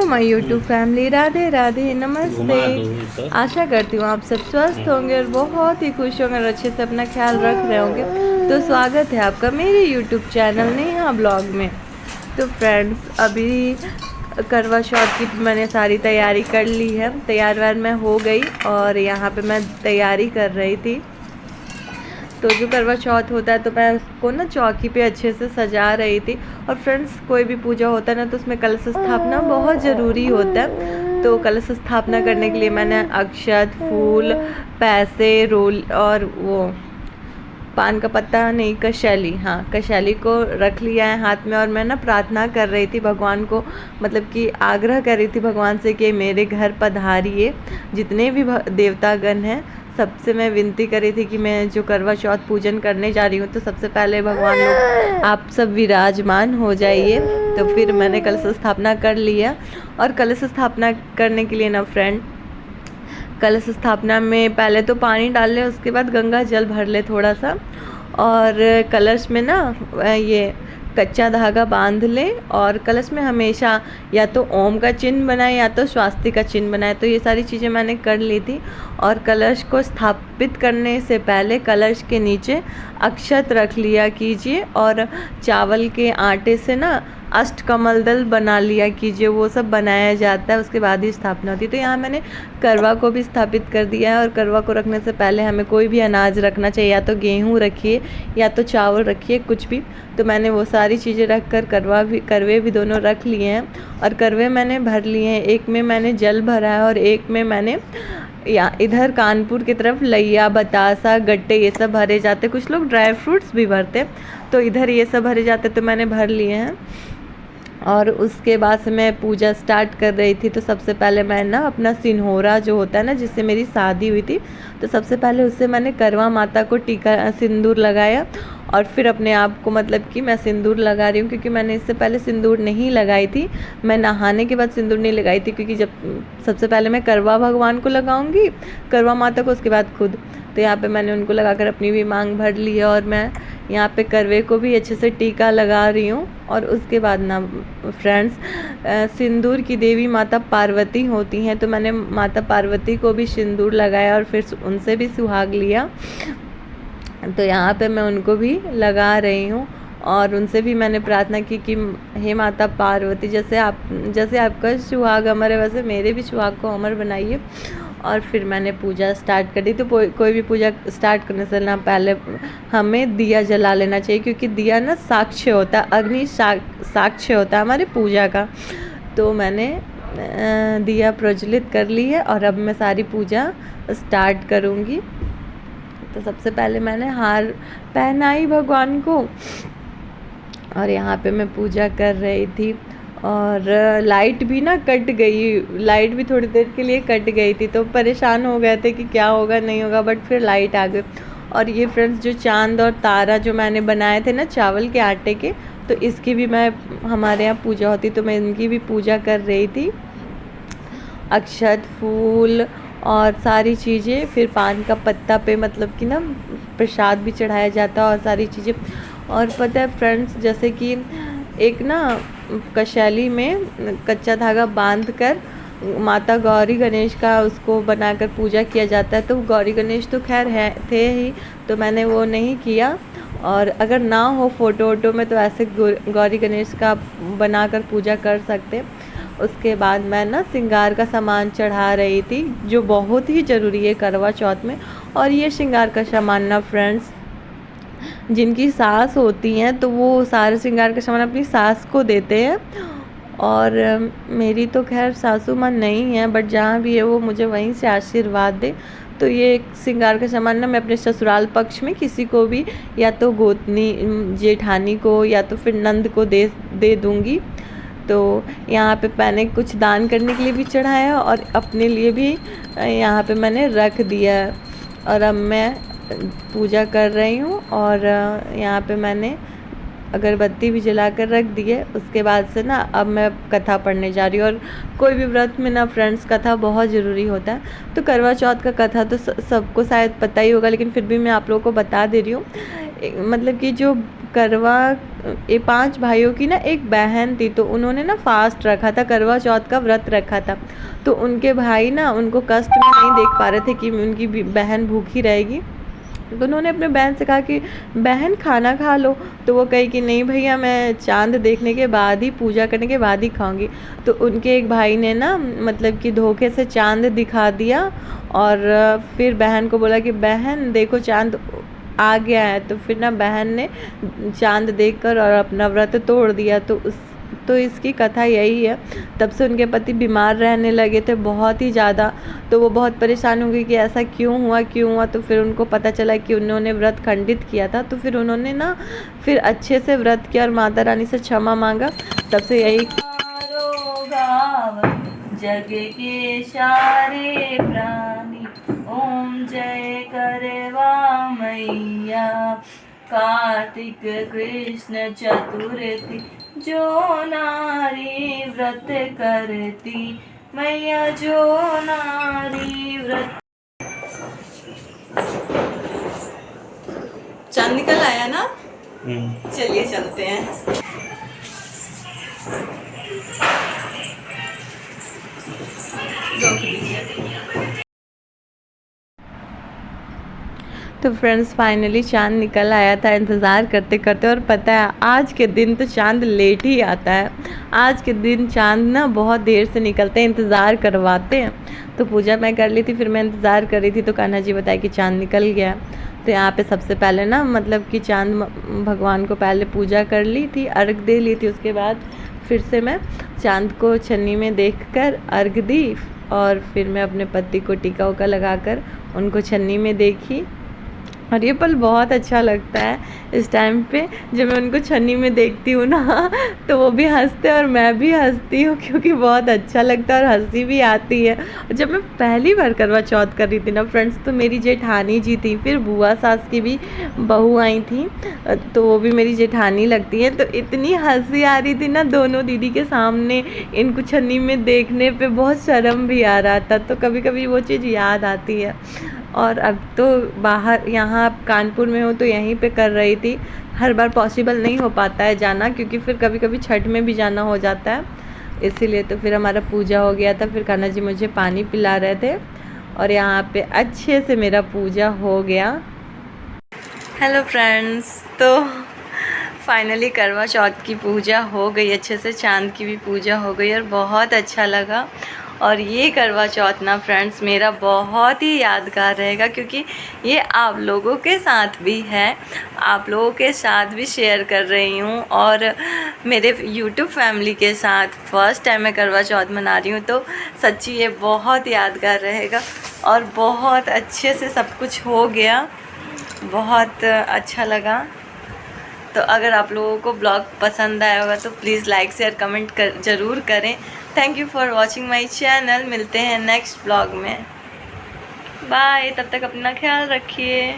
My YouTube family, Radhe Radhe, नमस्ते। आशा करती हूँ आप सब स्वस्थ होंगे और बहुत ही खुश होंगे और अच्छे से अपना ख्याल रख रहे होंगे। तो स्वागत है आपका मेरे यूट्यूब चैनल नेहा ब्लॉग में। तो फ्रेंड्स, अभी करवा चौथ की मैंने सारी तैयारी कर ली है। तैयार व्यार मैं हो गई और यहाँ पे मैं तैयारी कर रही थी। तो जो करवा चौथ होता है तो मैं उसको ना चौकी पे अच्छे से सजा रही थी। और फ्रेंड्स, कोई भी पूजा होता है ना तो उसमें कलश स्थापना बहुत ज़रूरी होता है। तो कलश स्थापना करने के लिए मैंने अक्षत, फूल, पैसे, रोल और वो पान का पत्ता नहीं, कशैली, हाँ कशैली को रख लिया है हाथ में। और मैं ना प्रार्थना कर रही थी भगवान को, मतलब कि आग्रह कर रही थी भगवान से कि मेरे घर पधारिए। जितने भी देवतागण हैं सबसे मैं विनती करी थी कि मैं जो करवा चौथ पूजन करने जा रही हूँ तो सबसे पहले भगवान लोग आप सब विराजमान हो जाइए। तो फिर मैंने कलश स्थापना कर लिया। और कलश स्थापना करने के लिए ना फ्रेंड, कलश स्थापना में पहले तो पानी डाल ले, उसके बाद गंगा जल भर ले थोड़ा सा। और कलश में ना ये कच्चा धागा बांध ले और कलश में हमेशा या तो ओम का चिन्ह बनाए या तो स्वास्तिक का चिन्ह बनाए। तो ये सारी चीज़ें मैंने कर ली थी। और कलश को स्थापित करने से पहले कलश के नीचे अक्षत रख लिया कीजिए और चावल के आटे से ना अष्टकमल दल बना लिया कीजिए। वो सब बनाया जाता है, उसके बाद ही स्थापना होती है। तो यहाँ मैंने करवा को भी स्थापित कर दिया है। और करवा को रखने से पहले हमें कोई भी अनाज रखना चाहिए, या तो गेहूँ रखिए या तो चावल रखिए, कुछ भी। तो मैंने वो सारी चीज़ें रख कर करवे भी दोनों रख लिए हैं। और करवे मैंने भर लिए हैं। एक में मैंने जल भरा है और एक में मैंने या इधर कानपुर की तरफ लैया, बतासा, गट्टे ये सब भरे जाते। कुछ लोग ड्राई फ्रूट्स भी भरते, तो इधर ये सब भरे जाते, तो मैंने भर लिए हैं। और उसके बाद से मैं पूजा स्टार्ट कर रही थी। तो सबसे पहले मैं ना अपना सिंहोरा जो होता है ना, जिससे मेरी शादी हुई थी, तो सबसे पहले उससे मैंने करवा माता को टीका सिंदूर लगाया। और फिर अपने आप को, मतलब कि मैं सिंदूर लगा रही हूँ क्योंकि मैंने इससे पहले सिंदूर नहीं लगाई थी। मैं नहाने के बाद सिंदूर नहीं लगाई थी, क्योंकि जब सबसे पहले मैं करवा भगवान को लगाऊंगी, करवा माता को, उसके बाद खुद। तो यहाँ पे मैंने उनको लगाकर अपनी भी मांग भर ली है। और मैं यहाँ पे करवे को भी अच्छे से टीका लगा रही हूँ। और उसके बाद ना फ्रेंड्स, सिंदूर की देवी माता पार्वती होती हैं, तो मैंने माता पार्वती को भी सिंदूर लगाया और फिर उनसे भी सुहाग लिया। तो यहाँ पे मैं उनको भी लगा रही हूँ। और उनसे भी मैंने प्रार्थना की कि हे माता पार्वती, जैसे आपका सुहाग अमर है वैसे मेरे भी सुहाग को अमर बनाइए। और फिर मैंने पूजा स्टार्ट कर दी। तो कोई भी पूजा स्टार्ट करने से ना पहले हमें दिया जला लेना चाहिए, क्योंकि दिया ना साक्ष्य होता है, अग्नि साक्ष्य होता है हमारे पूजा का। तो मैंने दिया प्रज्वलित कर ली है और अब मैं सारी पूजा स्टार्ट करूँगी। तो सबसे पहले मैंने हार पहनाई भगवान को और यहाँ पे मैं पूजा कर रही थी। और लाइट भी ना कट गई, लाइट भी थोड़ी देर के लिए कट गई थी, तो परेशान हो गए थे कि क्या होगा नहीं होगा, बट फिर लाइट आ गई। और ये फ्रेंड्स, जो चांद और तारा जो मैंने बनाए थे ना चावल के आटे के, तो इसकी भी मैं, हमारे यहाँ पूजा होती तो मैं इनकी भी पूजा कर रही थी। अक्षत, फूल और सारी चीज़ें, फिर पान का पत्ता पे मतलब कि ना प्रसाद भी चढ़ाया जाता और सारी चीज़ें। और पता है फ्रेंड्स, जैसे कि एक ना कशैली में कच्चा धागा बांध कर माता गौरी गणेश का उसको बनाकर पूजा किया जाता है। तो गौरी गणेश तो खैर थे ही, तो मैंने वो नहीं किया। और अगर ना हो फोटो वोटो में तो ऐसे गौरी गणेश का बनाकर पूजा कर सकते। उसके बाद मैं ना श्रृंगार का सामान चढ़ा रही थी, जो बहुत ही ज़रूरी है करवा चौथ में। और ये श्रृंगार का सामान ना फ्रेंड्स, जिनकी सास होती हैं तो वो सारे श्रृंगार का सामान अपनी सास को देते हैं। और मेरी तो खैर सासू माँ नहीं है, बट जहाँ भी है वो मुझे वहीं से आशीर्वाद दे। तो ये एक श्रृंगार का सामान ना मैं अपने ससुराल पक्ष में किसी को भी, या तो गोतनी जेठानी को या तो फिर नंद को दे दूँगी। तो यहाँ पे मैंने कुछ दान करने के लिए भी चढ़ाया और अपने लिए भी यहाँ पे मैंने रख दिया। और अब मैं पूजा कर रही हूँ और यहाँ पे मैंने अगरबत्ती भी जला कर रख दी है। उसके बाद से ना अब मैं कथा पढ़ने जा रही हूँ। और कोई भी व्रत में ना फ्रेंड्स कथा बहुत ज़रूरी होता है। तो करवा चौथ का कथा तो सबको शायद पता ही होगा, लेकिन फिर भी मैं आप लोगों को बता दे रही हूँ। मतलब कि जो करवा ये 5 भाइयों की ना एक बहन थी, तो उन्होंने ना फास्ट रखा था, करवा चौथ का व्रत रखा था। तो उनके भाई ना उनको कष्ट में नहीं देख पा रहे थे कि उनकी बहन भूखी रहेगी, तो उन्होंने अपने बहन से कहा कि बहन खाना खा लो। तो वो कही कि नहीं भैया, मैं चांद देखने के बाद ही, पूजा करने के बाद ही खाऊंगी। तो उनके एक भाई ने ना मतलब कि धोखे से चांद दिखा दिया, और फिर बहन को बोला कि बहन देखो चांद आ गया है। तो फिर ना बहन ने चांद देखकर और अपना व्रत तोड़ दिया। तो इसकी कथा यही है। तब से उनके पति बीमार रहने लगे थे बहुत ही ज़्यादा। तो वो बहुत परेशान हो गई कि ऐसा क्यों हुआ। तो फिर उनको पता चला कि उन्होंने व्रत खंडित किया था। तो फिर उन्होंने ना फिर अच्छे से व्रत किया और माता रानी से क्षमा मांगा। तब से यही जग के सारे प्राणी ओम जय करवा मैया। कार्तिक कृष्ण चतुर्थी जो नारी व्रत करती मैया, जो नारी व्रत। चांद निकल आया ना, चलिए चलते हैं। तो फ्रेंड्स फाइनली चांद निकल आया था इंतज़ार करते करते। और पता है आज के दिन तो चांद लेट ही आता है। आज के दिन चांद ना बहुत देर से निकलते हैं, इंतज़ार करवाते हैं। तो पूजा मैं कर ली थी, फिर मैं इंतज़ार कर रही थी, तो कान्हा जी बताया कि चांद निकल गया। तो यहाँ पे सबसे पहले ना मतलब कि चांद भगवान को पहले पूजा कर ली थी, अर्घ दे ली थी। उसके बाद फिर से मैं चांद को छन्नी में देखकर अर्घ दी, और फिर मैं अपने पति को टीका उका लगाकर उनको छन्नी में देखी। और ये पल बहुत अच्छा लगता है इस टाइम पे, जब मैं उनको छन्नी में देखती हूँ ना, तो वो भी हंसते और मैं भी हंसती हूँ, क्योंकि बहुत अच्छा लगता है और हंसी भी आती है। और जब मैं पहली बार करवा चौथ कर रही थी ना फ्रेंड्स, तो मेरी जेठानी जी थी, फिर बुआ सास की भी बहू आई थी, तो वो भी मेरी जेठानी लगती है। तो इतनी हंसी आ रही थी ना दोनों दीदी के सामने, इनको छन्नी में देखने पे बहुत शर्म भी आ रहा था। तो कभी कभी वो चीज़ याद आती है। और अब तो बाहर यहाँ कानपुर में हूँ, तो यहीं पे कर रही थी। हर बार पॉसिबल नहीं हो पाता है जाना, क्योंकि फिर कभी कभी छठ में भी जाना हो जाता है, इसीलिए। तो फिर हमारा पूजा हो गया था, फिर कान्हा जी मुझे पानी पिला रहे थे, और यहाँ पे अच्छे से मेरा पूजा हो गया। हेलो फ्रेंड्स, तो फाइनली करवा चौथ की पूजा हो गई अच्छे से, चांद की भी पूजा हो गई और बहुत अच्छा लगा। और ये करवा चौथ ना फ्रेंड्स मेरा बहुत ही यादगार रहेगा, क्योंकि ये आप लोगों के साथ भी है, आप लोगों के साथ भी शेयर कर रही हूँ, और मेरे YouTube फैमिली के साथ फर्स्ट टाइम मैं करवा चौथ मना रही हूँ। तो सच्ची ये बहुत यादगार रहेगा, और बहुत अच्छे से सब कुछ हो गया, बहुत अच्छा लगा। तो अगर आप लोगों को ब्लॉग पसंद आया होगा तो प्लीज़ लाइक शेयर कमेंट ज़रूर करें। Thank you for watching my channel. मिलते हैं नेक्स्ट ब्लॉग में। बाय, तब तक अपना ख्याल रखिए।